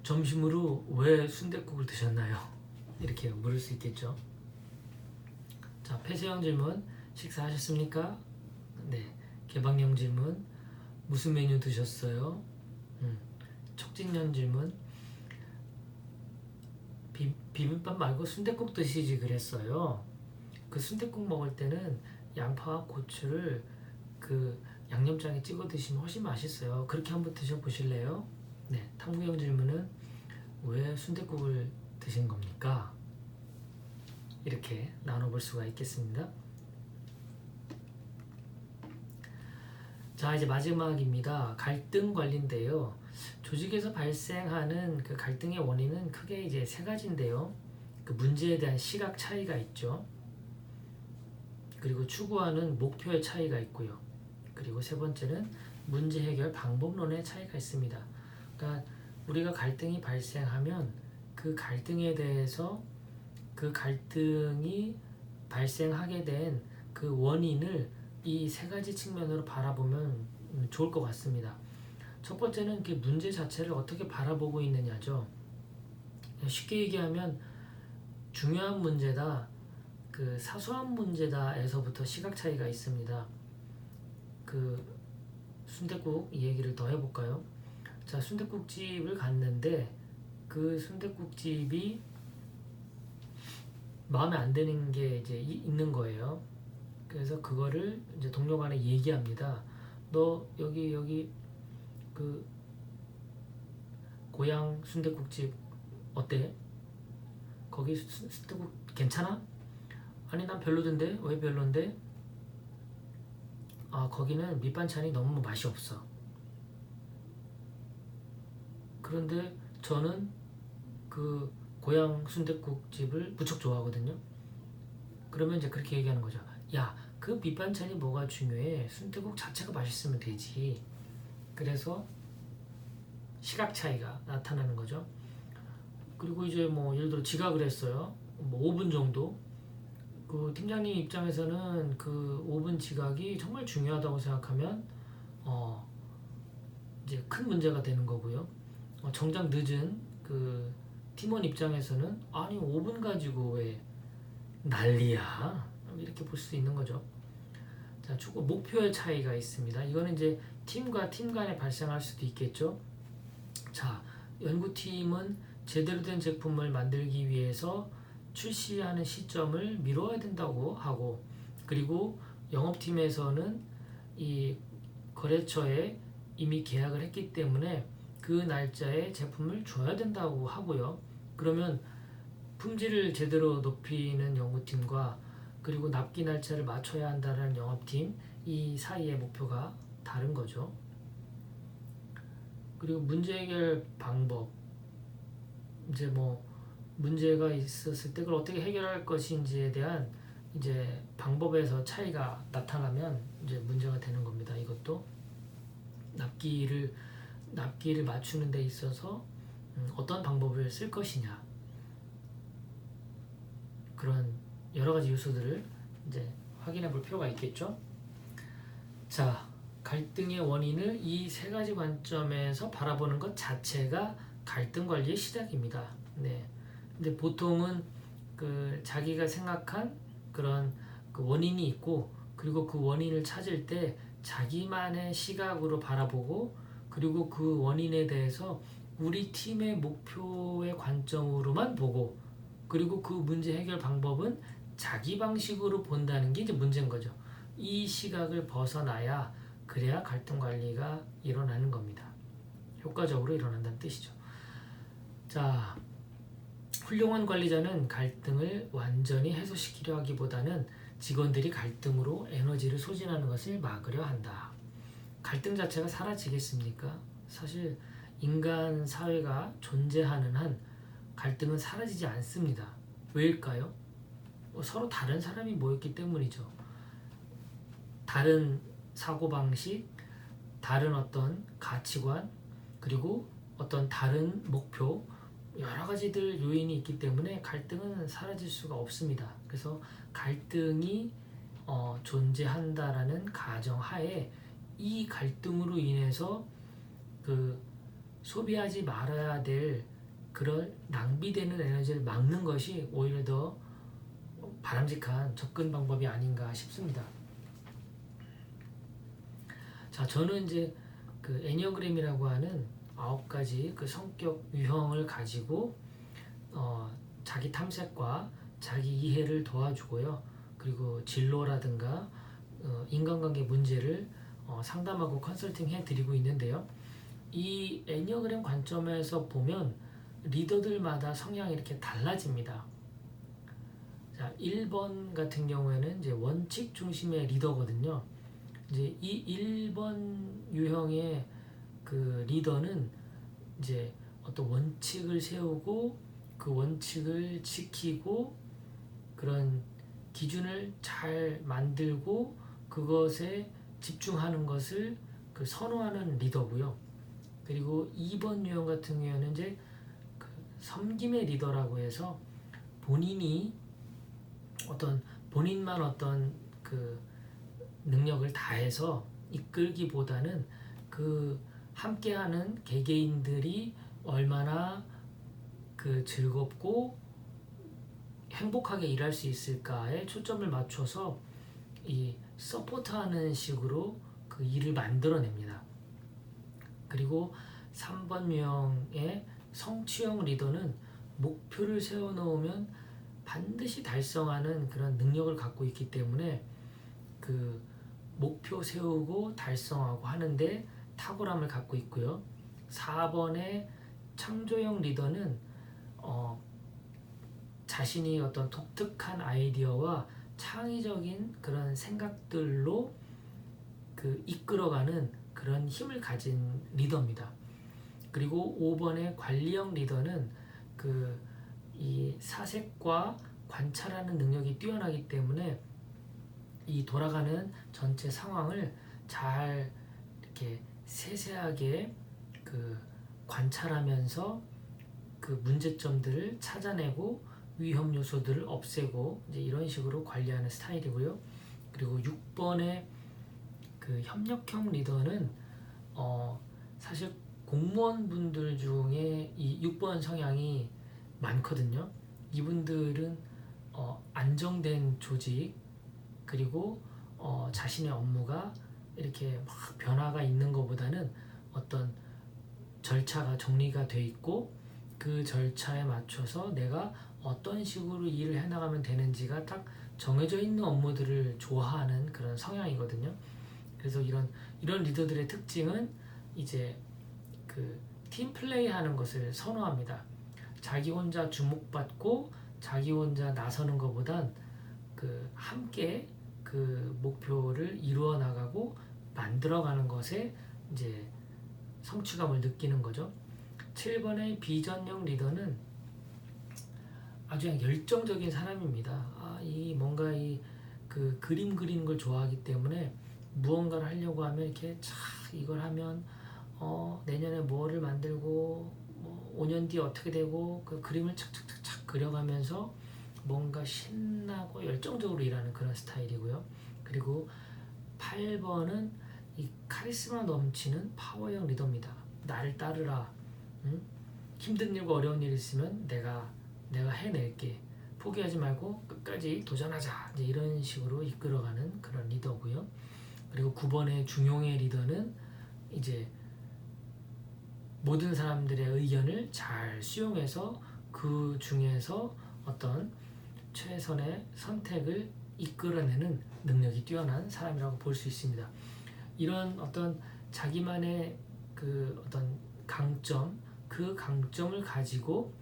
점심으로 왜 순댓국을 드셨나요? 이렇게 물을 수 있겠죠. 자, 폐쇄형 질문, 식사하셨습니까? 네. 개방형 질문, 무슨 메뉴 드셨어요? 촉진형 질문, 비빔밥 말고 순댓국 드시지 그랬어요. 그 순댓국 먹을 때는 양파와 고추를 그 양념장에 찍어 드시면 훨씬 맛있어요. 그렇게 한번 드셔보실래요? 네. 탐구형 질문은 왜 순댓국을 드신 겁니까? 이렇게 나눠볼 수가 있겠습니다. 자, 이제 마지막입니다. 갈등 관리인데요. 조직에서 발생하는 그 갈등의 원인은 크게 이제 세 가지인데요. 그 문제에 대한 시각 차이가 있죠. 그리고 추구하는 목표의 차이가 있고요. 그리고 세 번째는 문제 해결 방법론의 차이가 있습니다. 그러니까 우리가 갈등이 발생하면 그 갈등에 대해서 그 갈등이 발생하게 된 그 원인을 이 세 가지 측면으로 바라보면 좋을 것 같습니다. 첫 번째는 그 문제 자체를 어떻게 바라보고 있느냐죠. 쉽게 얘기하면 중요한 문제다, 그 사소한 문제다에서부터 시각 차이가 있습니다. 그 순댓국 얘기를 더 해볼까요? 자, 순댓국집을 갔는데 그 순댓국집이 마음에 안 드는 게 이제 있는 거예요. 그래서 그거를 이제 동료 간에 얘기합니다. 너 여기 그 고향 순댓국집 어때? 거기 순댓국 괜찮아? 아니 난 별로던데. 왜 별론데? 아, 거기는 밑반찬이 너무 맛이 없어. 그런데 저는 그 고향 순댓국집을 무척 좋아하거든요. 그러면 이제 그렇게 얘기하는 거죠. 야, 그 밑반찬이 뭐가 중요해? 순댓국 자체가 맛있으면 되지. 그래서 시각 차이가 나타나는 거죠. 그리고 이제 뭐 예를 들어 지각을 했어요. 뭐 5분 정도. 그 팀장님 입장에서는 그 5분 지각이 정말 중요하다고 생각하면 이제 큰 문제가 되는 거고요. 정작 늦은 그 팀원 입장에서는 아니 5분 가지고 왜 난리야, 이렇게 볼 수 있는 거죠. 자, 축구 목표의 차이가 있습니다. 이거는 이제 팀과 팀 간에 발생할 수도 있겠죠. 자, 연구팀은 제대로 된 제품을 만들기 위해서 출시하는 시점을 미뤄야 된다고 하고, 그리고 영업팀에서는 이 거래처에 이미 계약을 했기 때문에 그 날짜에 제품을 줘야 된다고 하고요. 그러면 품질을 제대로 높이는 연구팀과 그리고 납기 날짜를 맞춰야 한다는 영업팀, 이 사이의 목표가 다른 거죠. 그리고 문제 해결 방법, 이제 뭐 문제가 있었을 때 그걸 어떻게 해결할 것인지에 대한 이제 방법에서 차이가 나타나면 이제 문제가 되는 겁니다. 이것도 납기를 맞추는 데 있어서 어떤 방법을 쓸 것이냐, 그런 여러 가지 요소들을 이제 확인해 볼 필요가 있겠죠. 자, 갈등의 원인을 이 세 가지 관점에서 바라보는 것 자체가 갈등 관리의 시작입니다. 네. 근데 보통은 그 자기가 생각한 그런 그 원인이 있고, 그리고 그 원인을 찾을 때 자기만의 시각으로 바라보고, 그리고 그 원인에 대해서 우리 팀의 목표의 관점으로만 보고, 그리고 그 문제 해결 방법은 자기 방식으로 본다는 게 이제 문제인 거죠. 이 시각을 벗어나야 그래야 갈등 관리가 일어나는 겁니다. 효과적으로 일어난다는 뜻이죠. 자, 훌륭한 관리자는 갈등을 완전히 해소시키려 하기보다는 직원들이 갈등으로 에너지를 소진하는 것을 막으려 한다. 갈등 자체가 사라지겠습니까? 사실 인간 사회가 존재하는 한 갈등은 사라지지 않습니다. 왜일까요? 서로 다른 사람이 모였기 때문이죠. 다른 사고방식, 다른 어떤 가치관, 그리고 어떤 다른 목표, 여러 가지들 요인이 있기 때문에 갈등은 사라질 수가 없습니다. 그래서 갈등이 존재한다라는 가정하에 이 갈등으로 인해서 그 소비하지 말아야 될 그런 낭비되는 에너지를 막는 것이 오히려 더 바람직한 접근 방법이 아닌가 싶습니다. 자, 저는 이제 그 애니어그램이라고 하는 9가지 그 성격 유형을 가지고 자기 탐색과 자기 이해를 도와주고요. 그리고 진로라든가 인간관계 문제를 상담하고 컨설팅 해드리고 있는데요. 이 애니어그램 관점에서 보면 리더들마다 성향이 이렇게 달라집니다. 자, 1번 같은 경우에는 이제 원칙 중심의 리더거든요. 이제 이 1번 유형의 그 리더는 이제 어떤 원칙을 세우고 그 원칙을 지키고 그런 기준을 잘 만들고 그것에 집중하는 것을 그 선호하는 리더고요. 그리고 2번 유형 같은 경우에는 이제 그 섬김의 리더라고 해서 본인이 본인만 어떤 그 능력을 다해서 이끌기보다는 그 함께하는 개개인들이 얼마나 그 즐겁고 행복하게 일할 수 있을까에 초점을 맞춰서 이 서포트하는 식으로 그 일을 만들어냅니다. 그리고 3번 유형의 성취형 리더는 목표를 세워놓으면 반드시 달성하는 그런 능력을 갖고 있기 때문에 그 목표 세우고 달성하고 하는데 탁월함을 갖고 있고요. 4번의 창조형 리더는 자신이 어떤 독특한 아이디어와 창의적인 그런 생각들로 그 이끌어가는 그런 힘을 가진 리더입니다. 그리고 5번의 관리형 리더는 그 이 사색과 관찰하는 능력이 뛰어나기 때문에 이 돌아가는 전체 상황을 잘 이렇게 세세하게 그 관찰하면서 그 문제점들을 찾아내고 위험 요소들을 없애고 이제 이런 식으로 관리하는 스타일이고요. 그리고 6번의 그 협력형 리더는 사실 공무원분들 중에 이 6번 성향이 많거든요. 이분들은 안정된 조직 그리고 자신의 업무가 이렇게 막 변화가 있는 것보다는 어떤 절차가 정리가 돼 있고 그 절차에 맞춰서 내가 어떤 식으로 일을 해나가면 되는지가 딱 정해져 있는 업무들을 좋아하는 그런 성향이거든요. 그래서 이런 리더들의 특징은 이제 그 팀플레이 하는 것을 선호합니다. 자기 혼자 주목받고 자기 혼자 나서는 것보단 그 함께 그 목표를 이루어 나가고 만들어가는 것에 이제 성취감을 느끼는 거죠. 7번의 비전형 리더는 아주 열정적인 사람입니다. 이 뭔가 그 그림 그리는 걸 좋아하기 때문에 무언가를 하려고 하면 이렇게 이걸 하면 내년에 뭐를 만들고 5년 뒤에 어떻게 되고 그 그림을 착착착착 그려가면서 뭔가 신나고 열정적으로 일하는 그런 스타일이고요. 그리고 8번은 이 카리스마 넘치는 파워형 리더입니다. 나를 따르라. 힘든 일과 어려운 일 있으면 내가 해낼게. 포기하지 말고 끝까지 도전하자. 이제 이런 식으로 이끌어가는 그런 리더고요. 그리고 9번의 중용의 리더는 이제 모든 사람들의 의견을 잘 수용해서 그 중에서 어떤 최선의 선택을 이끌어내는 능력이 뛰어난 사람이라고 볼 수 있습니다. 이런 어떤 자기만의 그 어떤 강점, 그 강점을 가지고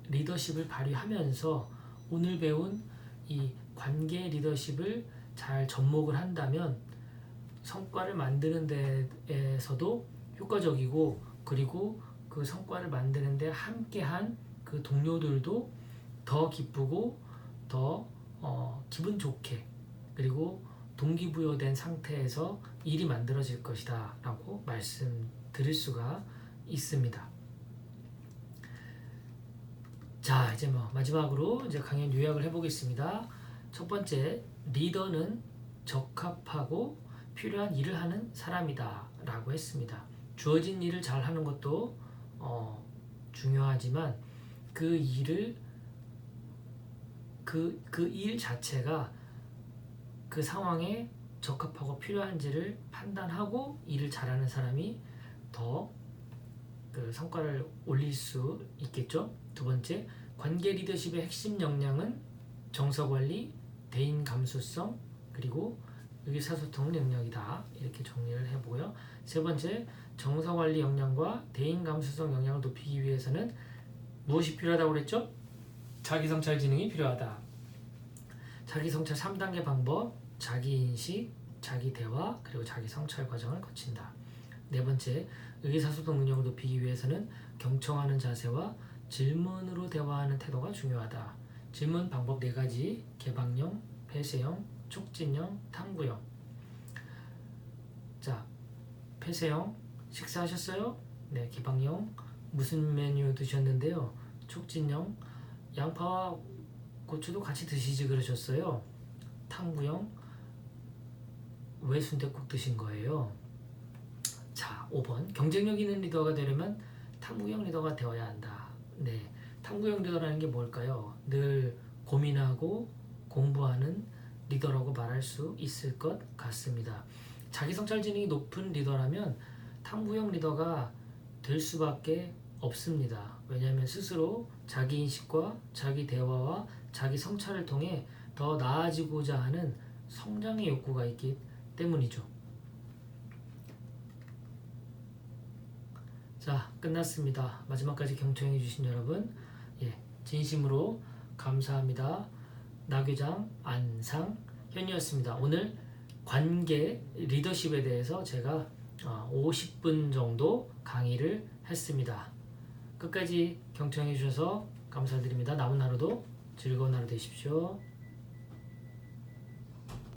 리더십을 발휘하면서 오늘 배운 이 관계 리더십을 잘 접목을 한다면 성과를 만드는 데에서도 효과적이고 그리고 그 성과를 만드는 데 함께한 그 동료들도 더 기쁘고 더 기분 좋게 그리고 동기부여된 상태에서 일이 만들어질 것이다 라고 말씀드릴 수가 있습니다. 자, 이제 마지막으로 이제 강연 요약을 해보겠습니다. 첫 번째, 리더는 적합하고 필요한 일을 하는 사람이다 라고 했습니다. 주어진 일을 잘 하는 것도 중요하지만 그 일을 그 일 자체가 그 상황에 적합하고 필요한지를 판단하고 일을 잘하는 사람이 더 그 성과를 올릴 수 있겠죠. 두 번째, 관계 리더십의 핵심 역량은 정서관리, 대인 감수성, 그리고 의사소통 능력이다. 이렇게 정리를 해보고요. 세 번째, 정서관리 역량과 대인 감수성 역량을 높이기 위해서는 무엇이 필요하다고 그랬죠? 자기성찰 지능이 필요하다. 자기성찰 3단계 방법, 자기인식, 자기대화, 그리고 자기성찰 과정을 거친다. 네 번째, 의사소통 능력을 높이기 위해서는 경청하는 자세와 질문으로 대화하는 태도가 중요하다. 질문 방법 4가지, 개방형, 폐쇄형, 촉진형, 탐구형. 자, 폐쇄형 식사하셨어요? 네, 기방형 무슨 메뉴 드셨는데요? 촉진형 양파와 고추도 같이 드시지 그러셨어요? 탕구형 왜 순댓국 드신 거예요? 자, 5번 경쟁력 있는 리더가 되려면 탐구형 리더가 되어야 한다. 네, 탐구형 리더라는 게 뭘까요? 늘 고민하고 공부하는 리더라고 말할 수 있을 것 같습니다. 자기 성찰 지능이 높은 리더라면 탐구형 리더가 될 수밖에 없습니다. 왜냐하면 스스로 자기 인식과 자기 대화와 자기 성찰을 통해 더 나아지고자 하는 성장의 욕구가 있기 때문이죠. 자, 끝났습니다. 마지막까지 경청해 주신 여러분, 진심으로 감사합니다. 나교장 안상현이었습니다. 오늘 관계 리더십에 대해서 제가 50분 정도 강의를 했습니다. 끝까지 경청해 주셔서 감사드립니다. 남은 하루도 즐거운 하루 되십시오.